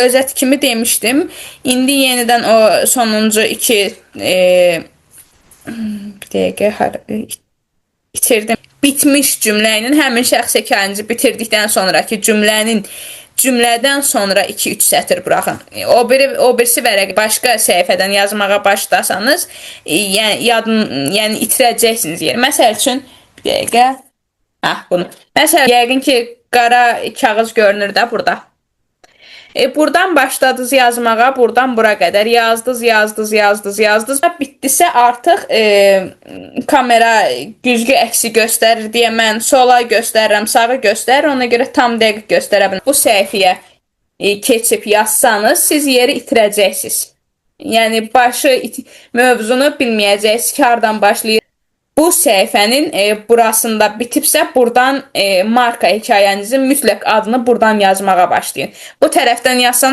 Özet kimi demişdim. İndi yenidən o sonuncu iki bir dəqiqə itirdim. Bitmiş cümlənin həmin şəxs hekayənizi bitirdikdən sonraki cümlədən sonra 2-3 sətr buraxın. O birisi vərəq başqa səhifədən yazmağa başlasanız, yəni itirəcəksiniz yer. Məsəl üçün bir dəqiqə. Bunu. Məsələn, yəqin ki, qara kağız görünür də burada. Buradan başladınız yazmağa, buradan bura qədər yazdınız. Bitdisə artıq kamera güzgü əksi göstərir deyə mən sola göstərirəm, sağı göstərir. Ona görə tam dəqiq göstərə bilməm. Bu səhifəyə keçib yazsanız, siz yeri itirəcəksiniz. Yəni, mövzunu bilməyəcəksiniz ki, hardan başlayır. Bu səhifənin burasında bitibsə, buradan marka hekayənizin mütləq adını buradan yazmağa başlayın. Bu tərəfdən yazsanız